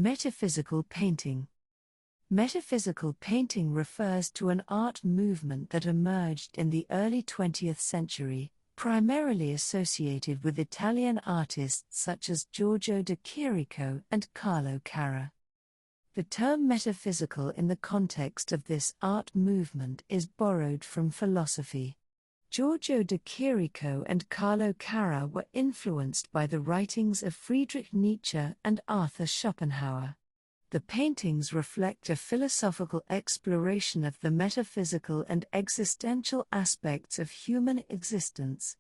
Metaphysical painting. Metaphysical painting refers to an art movement that emerged in the early 20th century, primarily associated with Italian artists such as Giorgio de Chirico and Carlo. The term metaphysical in the context of this art movement is borrowed from philosophy. Giorgio de Chirico and Carlo were influenced by the writings of Friedrich Nietzsche and Arthur Schopenhauer. The paintings reflect a philosophical exploration of the metaphysical and existential aspects of human existence.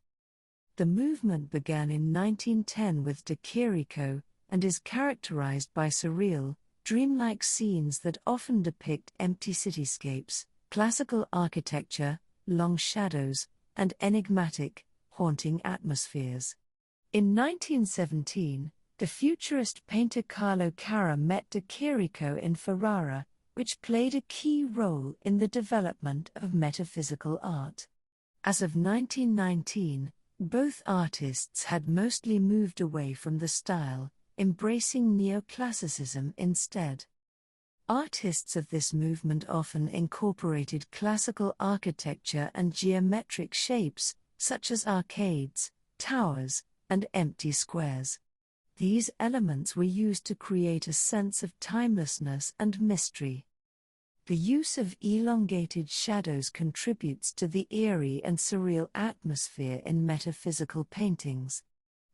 The movement began in 1910 with de Chirico, and is characterized by surreal, dreamlike scenes that often depict empty cityscapes, classical architecture, long shadows, and enigmatic, haunting atmospheres. In 1917, the futurist painter Carlo met de Chirico in Ferrara, which played a key role in the development of metaphysical art. As of 1919, both artists had mostly moved away from the style, embracing neoclassicism instead. Artists of this movement often incorporated classical architecture and geometric shapes, such as arcades, towers, and empty squares. These elements were used to create a sense of timelessness and mystery. The use of elongated shadows contributes to the eerie and surreal atmosphere in metaphysical paintings.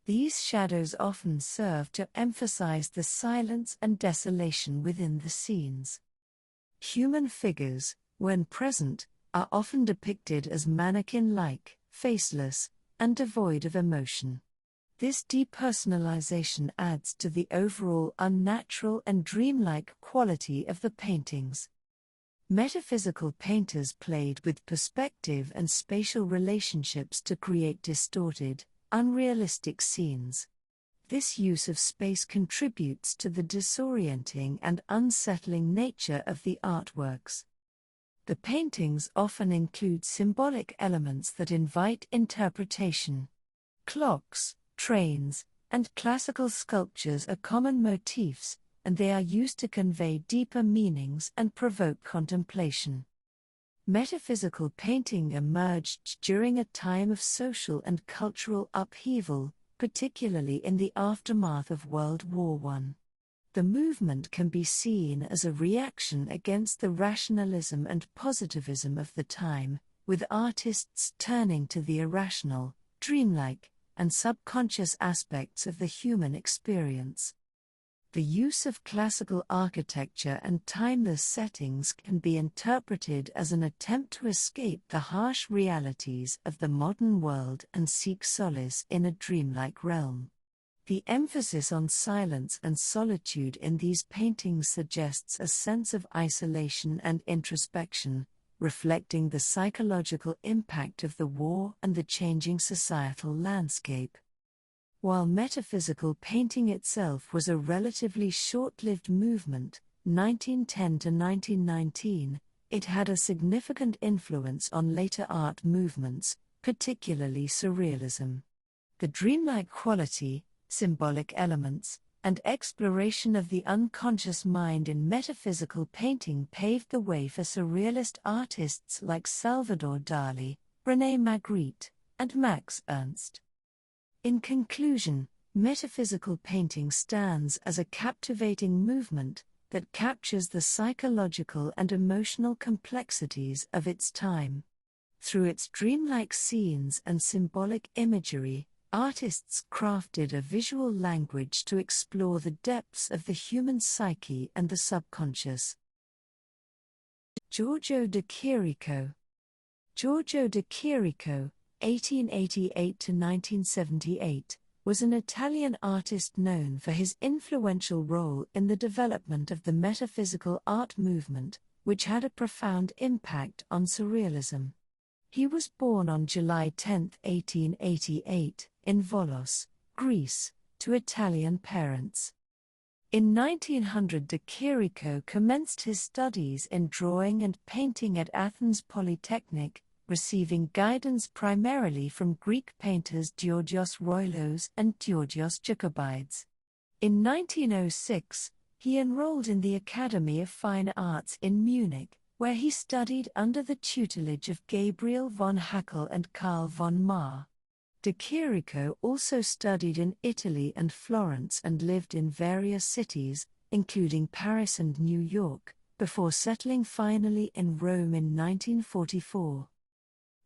These shadows often serve to emphasize the silence and desolation within the scenes. Human figures, when present, are often depicted as mannequin-like, faceless, and devoid of emotion. This depersonalization adds to the overall unnatural and dreamlike quality of the paintings. Metaphysical painters played with perspective and spatial relationships to create distorted, unrealistic scenes. This use of space contributes to the disorienting and unsettling nature of the artworks. The paintings often include symbolic elements that invite interpretation. Clocks, trains, and classical sculptures are common motifs, and they are used to convey deeper meanings and provoke contemplation. Metaphysical painting emerged during a time of social and cultural upheaval, particularly in the aftermath of World War I. The movement can be seen as a reaction against the rationalism and positivism of the time, with artists turning to the irrational, dreamlike, and subconscious aspects of the human experience. The use of classical architecture and timeless settings can be interpreted as an attempt to escape the harsh realities of the modern world and seek solace in a dreamlike realm. The emphasis on silence and solitude in these paintings suggests a sense of isolation and introspection, reflecting the psychological impact of the war and the changing societal landscape. While metaphysical painting itself was a relatively short-lived movement, 1910 to 1919, it had a significant influence on later art movements, particularly Surrealism. The dreamlike quality, symbolic elements, and exploration of the unconscious mind in metaphysical painting paved the way for Surrealist artists like Salvador Dali, René Magritte, and Max Ernst. In conclusion, metaphysical painting stands as a captivating movement that captures the psychological and emotional complexities of its time. Through its dreamlike scenes and symbolic imagery, artists crafted a visual language to explore the depths of the human psyche and the subconscious. Giorgio de Chirico. Giorgio de Chirico, 1888 to 1978, was an Italian artist known for his influential role in the development of the metaphysical art movement, which had a profound impact on Surrealism. He was born on July 10, 1888, in Volos, Greece, to Italian parents. In 1900, de Chirico commenced his studies in drawing and painting at Athens Polytechnic, receiving guidance primarily from Greek painters Georgios Roilos and Georgios Jacobides. In 1906, He enrolled in the Academy of Fine Arts in Munich, where he studied under the tutelage of Gabriel von Hackel and Carl von Marr. De Chirico also studied in Italy and Florence and lived in various cities, including Paris and New York, before settling finally in Rome in 1944.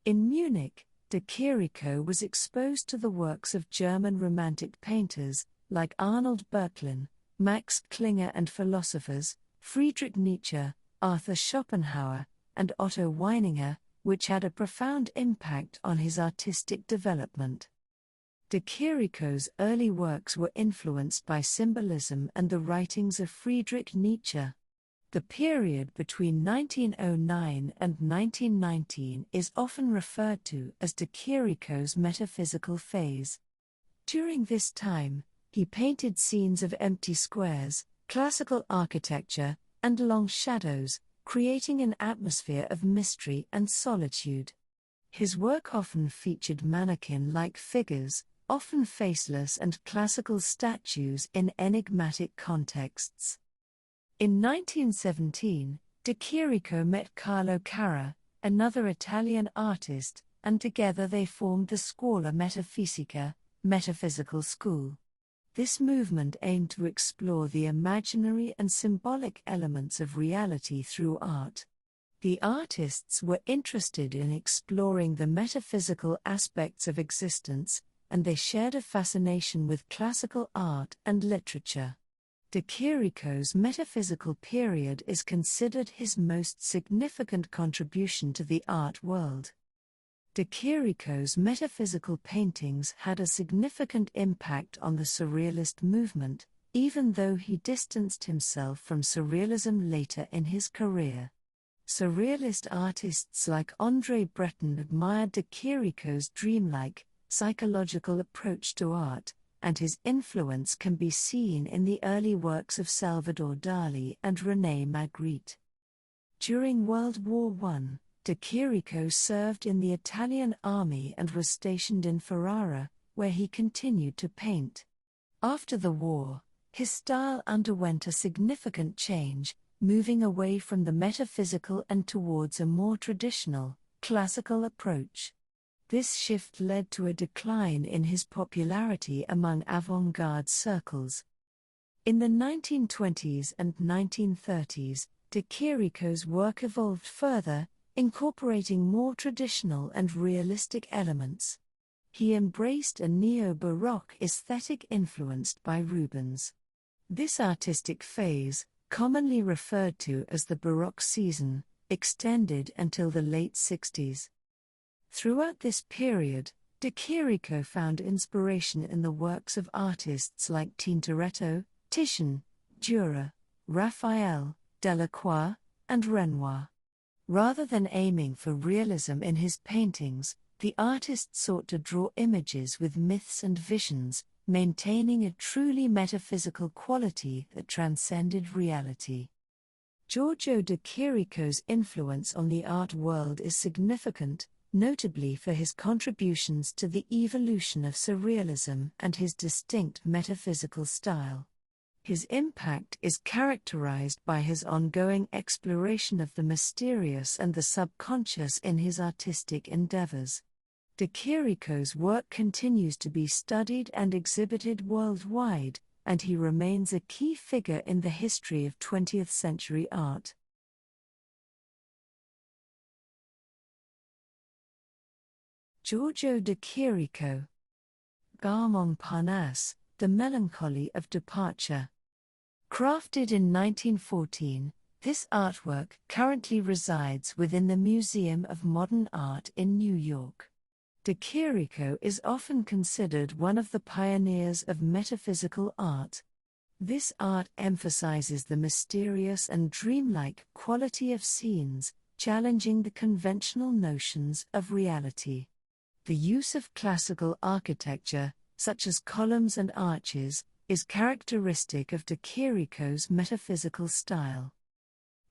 In Munich, de Chirico was exposed to the works of German Romantic painters, like Arnold Böcklin, Max Klinger, and philosophers, Friedrich Nietzsche, Arthur Schopenhauer, and Otto Weininger, which had a profound impact on his artistic development. De Chirico's early works were influenced by symbolism and the writings of Friedrich Nietzsche. The period between 1909 and 1919 is often referred to as de Chirico's metaphysical phase. During this time, he painted scenes of empty squares, classical architecture, and long shadows, creating an atmosphere of mystery and solitude. His work often featured mannequin-like figures, often faceless, and classical statues in enigmatic contexts. In 1917, de Chirico met Carlo Carrà, another Italian artist, and together they formed the Scuola Metafisica, metaphysical school. This movement aimed to explore the imaginary and symbolic elements of reality through art. The artists were interested in exploring the metaphysical aspects of existence, and they shared a fascination with classical art and literature. De Chirico's metaphysical period is considered his most significant contribution to the art world. De Chirico's metaphysical paintings had a significant impact on the Surrealist movement, even though he distanced himself from Surrealism later in his career. Surrealist artists like André Breton admired de Chirico's dreamlike, psychological approach to art, and his influence can be seen in the early works of Salvador Dali and René Magritte. During World War I, de Chirico served in the Italian army and was stationed in Ferrara, where he continued to paint. After the war, his style underwent a significant change, moving away from the metaphysical and towards a more traditional, classical approach. This shift led to a decline in his popularity among avant-garde circles. In the 1920s and 1930s, de Chirico's work evolved further, incorporating more traditional and realistic elements. He embraced a neo-Baroque aesthetic influenced by Rubens. This artistic phase, commonly referred to as the Baroque season, extended until the late 60s. Throughout this period, de Chirico found inspiration in the works of artists like Tintoretto, Titian, Dürer, Raphael, Delacroix, and Renoir. Rather than aiming for realism in his paintings, the artist sought to draw images with myths and visions, maintaining a truly metaphysical quality that transcended reality. Giorgio de Chirico's influence on the art world is significant, notably for his contributions to the evolution of Surrealism and his distinct metaphysical style. His impact is characterized by his ongoing exploration of the mysterious and the subconscious in his artistic endeavors. De Chirico's work continues to be studied and exhibited worldwide, and he remains a key figure in the history of 20th century art. Giorgio de Chirico. Gare Montparnasse, The Melancholy of Departure. Crafted in 1914, this artwork currently resides within the Museum of Modern Art in New York. De Chirico is often considered one of the pioneers of metaphysical art. This art emphasizes the mysterious and dreamlike quality of scenes, challenging the conventional notions of reality. The use of classical architecture, such as columns and arches, is characteristic of de Chirico's metaphysical style.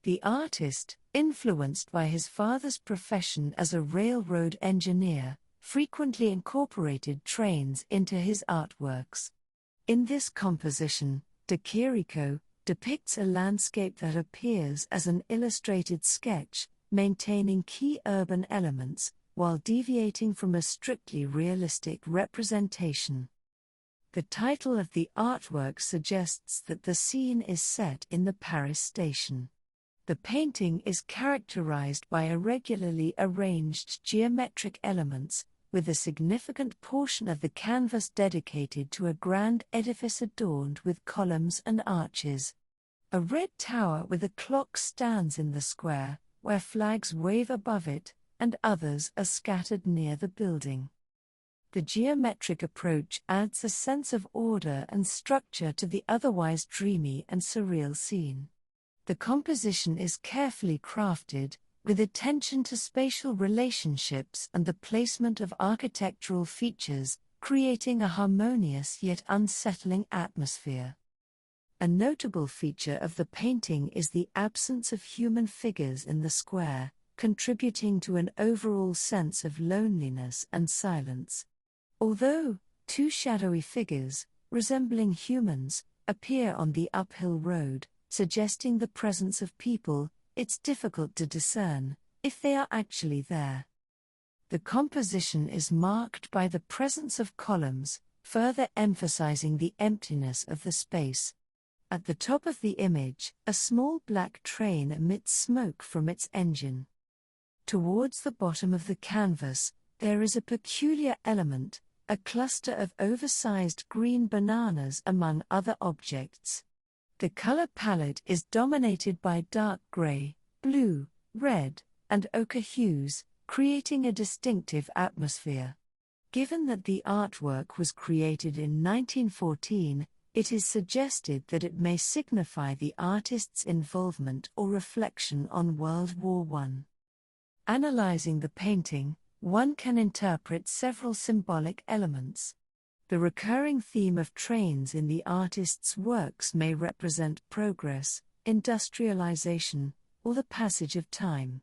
The artist, influenced by his father's profession as a railroad engineer, frequently incorporated trains into his artworks. In this composition, de Chirico, depicts a landscape that appears as an illustrated sketch, maintaining key urban elements, while deviating from a strictly realistic representation. The title of the artwork suggests that the scene is set in the Paris station. The painting is characterized by irregularly arranged geometric elements, with a significant portion of the canvas dedicated to a grand edifice adorned with columns and arches. A red tower with a clock stands in the square, where flags wave above it, and others are scattered near the building. The geometric approach adds a sense of order and structure to the otherwise dreamy and surreal scene. The composition is carefully crafted, with attention to spatial relationships and the placement of architectural features, creating a harmonious yet unsettling atmosphere. A notable feature of the painting is the absence of human figures in the square, contributing to an overall sense of loneliness and silence. Although two shadowy figures, resembling humans, appear on the uphill road, suggesting the presence of people, it's difficult to discern if they are actually there. The composition is marked by the presence of columns, further emphasizing the emptiness of the space. At the top of the image, a small black train emits smoke from its engine. Towards the bottom of the canvas, there is a peculiar element, a cluster of oversized green bananas among other objects. The color palette is dominated by dark gray, blue, red, and ochre hues, creating a distinctive atmosphere. Given that the artwork was created in 1914, it is suggested that it may signify the artist's involvement or reflection on World War I. Analyzing the painting, one can interpret several symbolic elements. The recurring theme of trains in the artist's works may represent progress, industrialization, or the passage of time.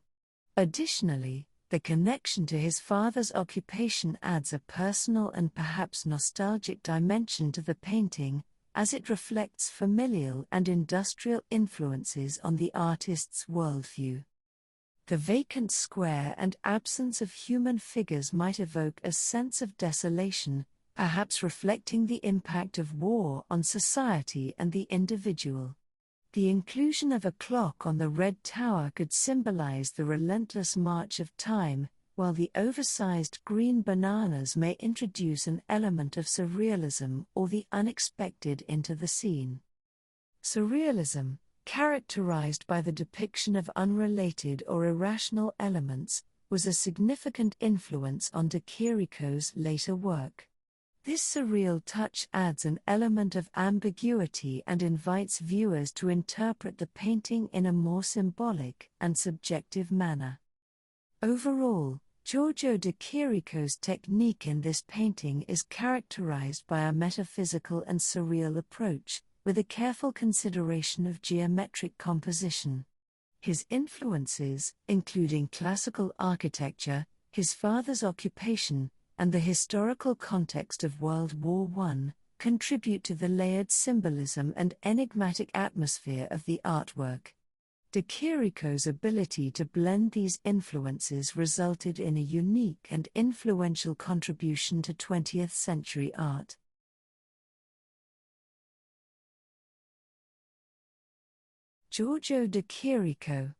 Additionally, the connection to his father's occupation adds a personal and perhaps nostalgic dimension to the painting, as it reflects familial and industrial influences on the artist's worldview. The vacant square and absence of human figures might evoke a sense of desolation, perhaps reflecting the impact of war on society and the individual. The inclusion of a clock on the red tower could symbolize the relentless march of time, while the oversized green bananas may introduce an element of surrealism or the unexpected into the scene. Surrealism, characterized by the depiction of unrelated or irrational elements, was a significant influence on de Chirico's later work. This surreal touch adds an element of ambiguity and invites viewers to interpret the painting in a more symbolic and subjective manner. Overall, Giorgio de Chirico's technique in this painting is characterized by a metaphysical and surreal approach, with a careful consideration of geometric composition. His influences, including classical architecture, his father's occupation, and the historical context of World War I, contribute to the layered symbolism and enigmatic atmosphere of the artwork. De Chirico's ability to blend these influences resulted in a unique and influential contribution to 20th century art. Giorgio de Chirico.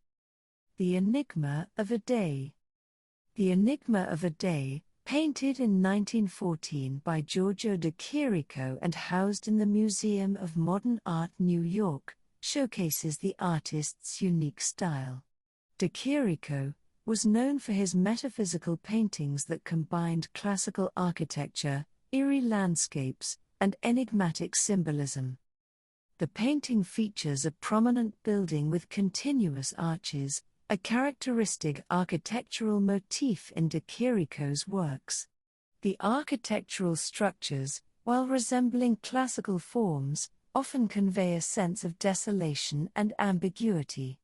The Enigma of a Day. The Enigma of a Day, painted in 1914 by Giorgio de Chirico and housed in the Museum of Modern Art, New York, showcases the artist's unique style. De Chirico was known for his metaphysical paintings that combined classical architecture, eerie landscapes, and enigmatic symbolism. The painting features a prominent building with continuous arches, a characteristic architectural motif in de Chirico's works. The architectural structures, while resembling classical forms, often convey a sense of desolation and ambiguity.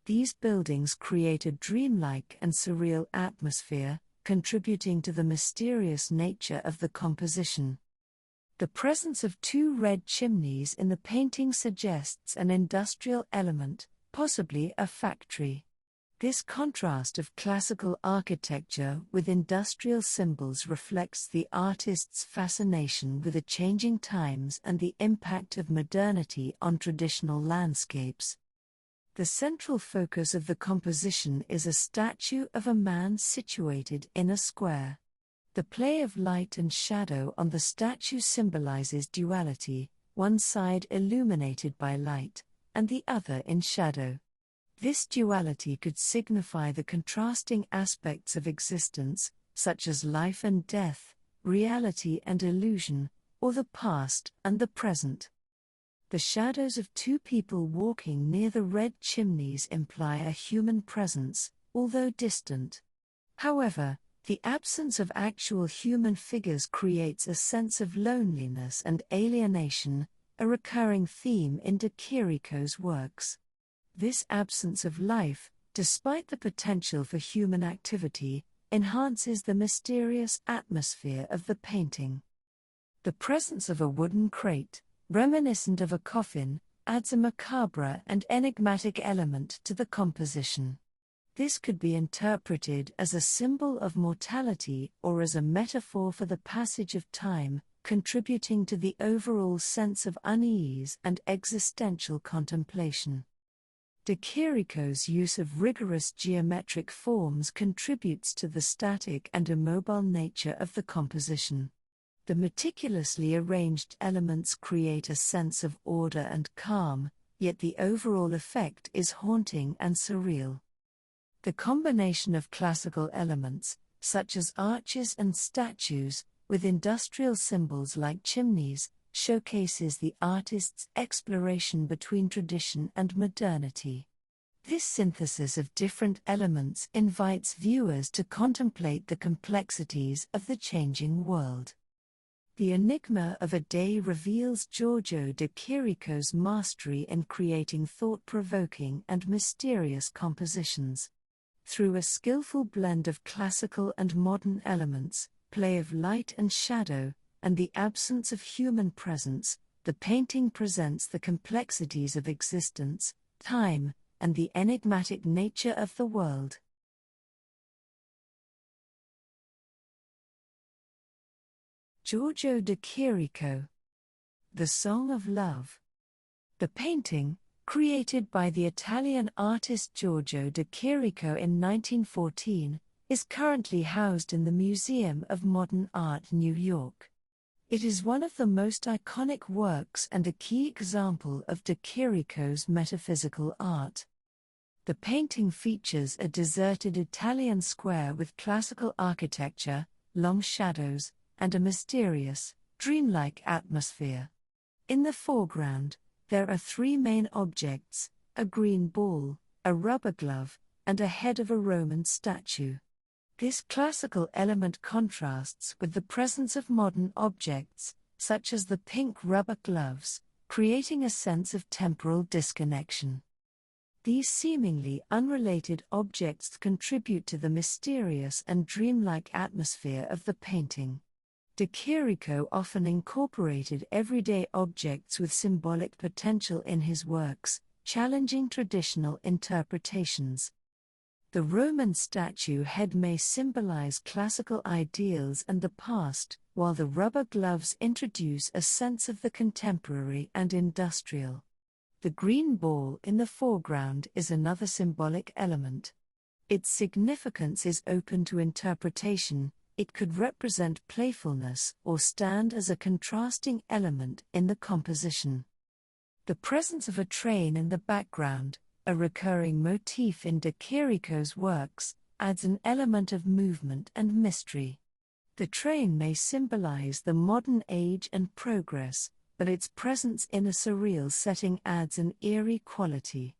These buildings create a dreamlike and surreal atmosphere, contributing to the mysterious nature of the composition. The presence of two red chimneys in the painting suggests an industrial element, possibly a factory. This contrast of classical architecture with industrial symbols reflects the artist's fascination with the changing times and the impact of modernity on traditional landscapes. The central focus of the composition is a statue of a man situated in a square. The play of light and shadow on the statue symbolizes duality, one side illuminated by light, and the other in shadow. This duality could signify the contrasting aspects of existence, such as life and death, reality and illusion, or the past and the present. The shadows of two people walking near the red chimneys imply a human presence, although distant. However, the absence of actual human figures creates a sense of loneliness and alienation, a recurring theme in de Chirico's works. This absence of life, despite the potential for human activity, enhances the mysterious atmosphere of the painting. The presence of a wooden crate, reminiscent of a coffin, adds a macabre and enigmatic element to the composition. This could be interpreted as a symbol of mortality or as a metaphor for the passage of time, contributing to the overall sense of unease and existential contemplation. De Chirico's use of rigorous geometric forms contributes to the static and immobile nature of the composition. The meticulously arranged elements create a sense of order and calm, yet the overall effect is haunting and surreal. The combination of classical elements, such as arches and statues, with industrial symbols like chimneys, showcases the artist's exploration between tradition and modernity. This synthesis of different elements invites viewers to contemplate the complexities of the changing world. The enigma of a day reveals Giorgio de Chirico's mastery in creating thought-provoking and mysterious compositions. Through a skillful blend of classical and modern elements, play of light and shadow, and the absence of human presence, the painting presents the complexities of existence, time, and the enigmatic nature of the world. Giorgio de Chirico. The Song of Love. The painting, created by the Italian artist Giorgio de Chirico in 1914, is currently housed in the Museum of Modern Art, New York. It is one of the most iconic works and a key example of de Chirico's metaphysical art. The painting features a deserted Italian square with classical architecture, long shadows, and a mysterious, dreamlike atmosphere. In the foreground, there are three main objects: a green ball, a rubber glove, and a head of a Roman statue. This classical element contrasts with the presence of modern objects, such as the pink rubber gloves, creating a sense of temporal disconnection. These seemingly unrelated objects contribute to the mysterious and dreamlike atmosphere of the painting. De Chirico often incorporated everyday objects with symbolic potential in his works, challenging traditional interpretations. The Roman statue head may symbolize classical ideals and the past, while the rubber gloves introduce a sense of the contemporary and industrial. The green ball in the foreground is another symbolic element. Its significance is open to interpretation. It could represent playfulness or stand as a contrasting element in the composition. The presence of a train in the background, a recurring motif in de Chirico's works, adds an element of movement and mystery. The train may symbolize the modern age and progress, but its presence in a surreal setting adds an eerie quality.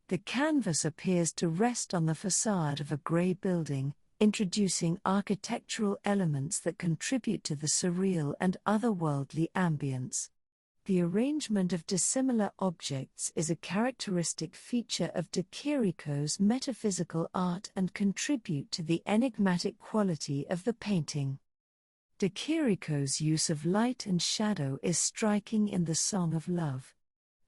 The canvas appears to rest on the facade of a grey building, introducing architectural elements that contribute to the surreal and otherworldly ambience. The arrangement of dissimilar objects is a characteristic feature of de Chirico's metaphysical art and contribute to the enigmatic quality of the painting. De Chirico's use of light and shadow is striking in the Song of Love.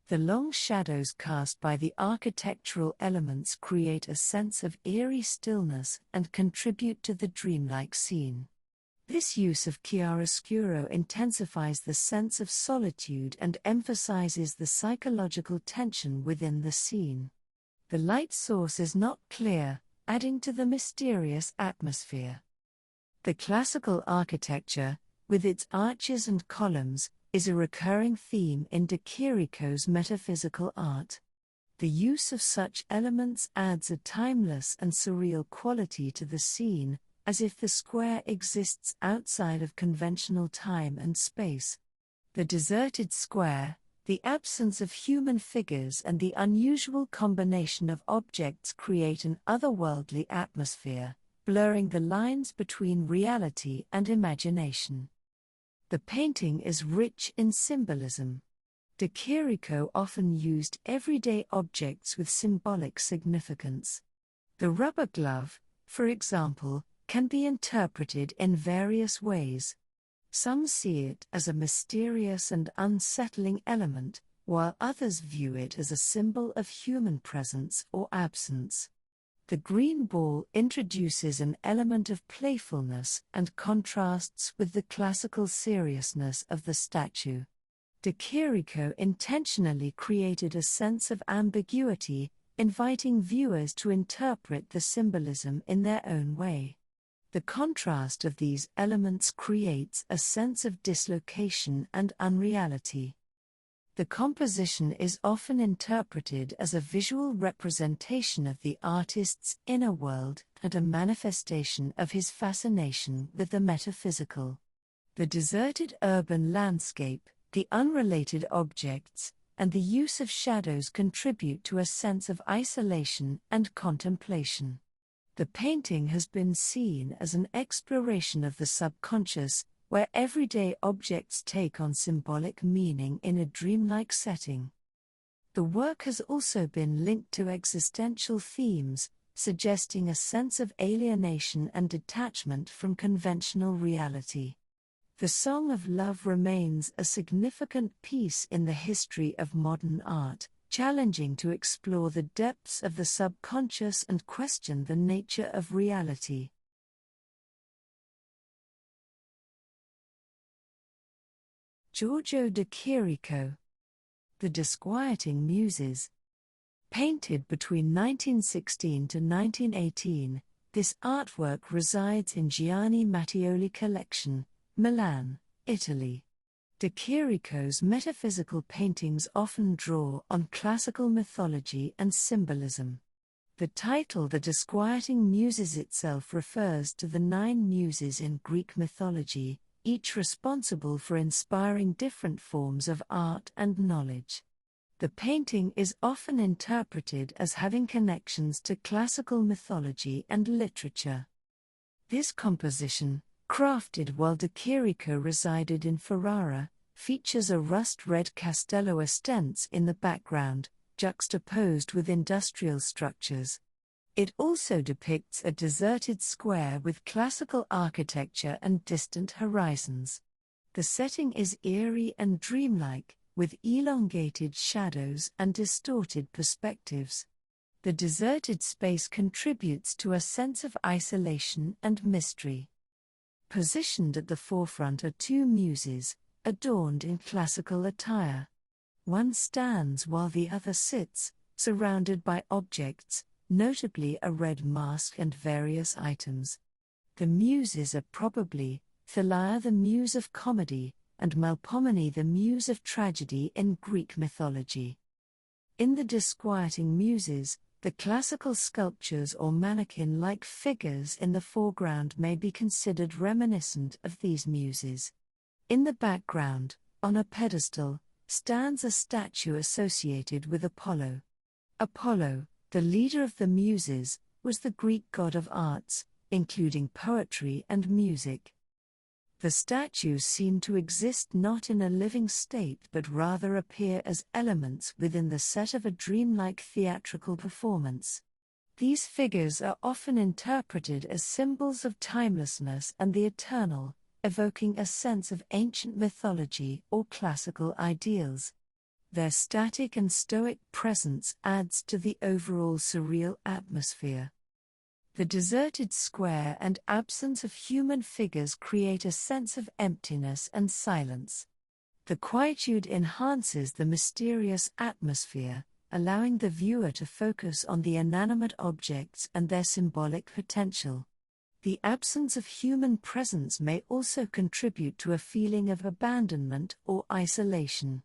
The long shadows cast by the architectural elements create a sense of eerie stillness and contribute to the dreamlike scene. This use of chiaroscuro intensifies the sense of solitude and emphasizes the psychological tension within the scene. The light source is not clear, adding to the mysterious atmosphere. The classical architecture, with its arches and columns, is a recurring theme in De Chirico's metaphysical art. The use of such elements adds a timeless and surreal quality to the scene, as if the square exists outside of conventional time and space. The deserted square, the absence of human figures and the unusual combination of objects create an otherworldly atmosphere, blurring the lines between reality and imagination. The painting is rich in symbolism. De Chirico often used everyday objects with symbolic significance. The rubber glove, for example, can be interpreted in various ways. Some see it as a mysterious and unsettling element, while others view it as a symbol of human presence or absence. The green ball introduces an element of playfulness and contrasts with the classical seriousness of the statue. De Chirico intentionally created a sense of ambiguity, inviting viewers to interpret the symbolism in their own way. The contrast of these elements creates a sense of dislocation and unreality. The composition is often interpreted as a visual representation of the artist's inner world and a manifestation of his fascination with the metaphysical. The deserted urban landscape, the unrelated objects, and the use of shadows contribute to a sense of isolation and contemplation. The painting has been seen as an exploration of the subconscious, where everyday objects take on symbolic meaning in a dreamlike setting. The work has also been linked to existential themes, suggesting a sense of alienation and detachment from conventional reality. The Song of Love remains a significant piece in the history of modern art, challenging to explore the depths of the subconscious and question the nature of reality. Giorgio de Chirico. The Disquieting Muses. Painted between 1916 to 1918, this artwork resides in Gianni Mattioli collection, Milan, Italy. De Chirico's metaphysical paintings often draw on classical mythology and symbolism. The title The Disquieting Muses itself refers to the 9 muses in Greek mythology, each responsible for inspiring different forms of art and knowledge. The painting is often interpreted as having connections to classical mythology and literature. This composition, crafted while De Chirico resided in Ferrara, features a rust-red castello Estense in the background, juxtaposed with industrial structures. It also depicts a deserted square with classical architecture and distant horizons. The setting is eerie and dreamlike, with elongated shadows and distorted perspectives. The deserted space contributes to a sense of isolation and mystery. Positioned at the forefront are 2 muses, adorned in classical attire. One stands while the other sits, surrounded by objects, notably a red mask and various items. The muses are probably Thalia the muse of comedy, and Melpomene the muse of tragedy in Greek mythology. In the Disquieting Muses, the classical sculptures or mannequin-like figures in the foreground may be considered reminiscent of these muses. In the background, on a pedestal, stands a statue associated with Apollo. Apollo, the leader of the Muses, was the Greek god of arts, including poetry and music. The statues seem to exist not in a living state but rather appear as elements within the set of a dreamlike theatrical performance. These figures are often interpreted as symbols of timelessness and the eternal, evoking a sense of ancient mythology or classical ideals. Their static and stoic presence adds to the overall surreal atmosphere. The deserted square and absence of human figures create a sense of emptiness and silence. The quietude enhances the mysterious atmosphere, allowing the viewer to focus on the inanimate objects and their symbolic potential. The absence of human presence may also contribute to a feeling of abandonment or isolation.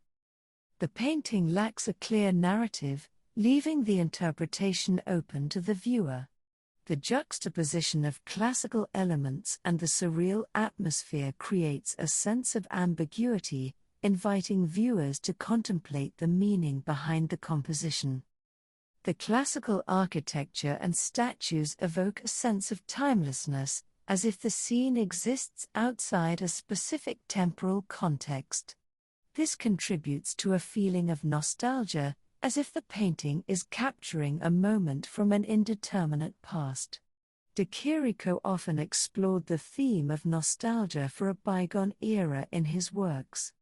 The painting lacks a clear narrative, leaving the interpretation open to the viewer. The juxtaposition of classical elements and the surreal atmosphere creates a sense of ambiguity, inviting viewers to contemplate the meaning behind the composition. The classical architecture and statues evoke a sense of timelessness, as if the scene exists outside a specific temporal context. This contributes to a feeling of nostalgia, as if the painting is capturing a moment from an indeterminate past. De Chirico often explored the theme of nostalgia for a bygone era in his works.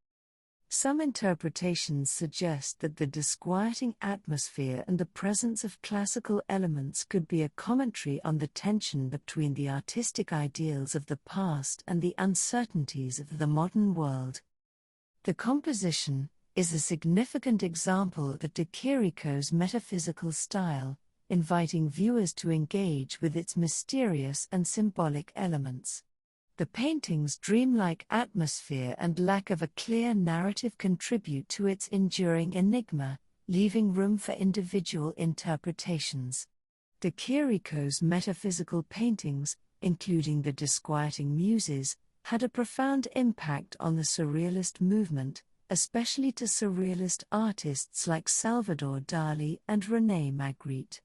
Some interpretations suggest that the disquieting atmosphere and the presence of classical elements could be a commentary on the tension between the artistic ideals of the past and the uncertainties of the modern world. The composition is a significant example of de Chirico's metaphysical style, inviting viewers to engage with its mysterious and symbolic elements. The painting's dreamlike atmosphere and lack of a clear narrative contribute to its enduring enigma, leaving room for individual interpretations. De Chirico's metaphysical paintings, including the disquieting Muses, had a profound impact on the Surrealist movement, especially to Surrealist artists like Salvador Dali and René Magritte.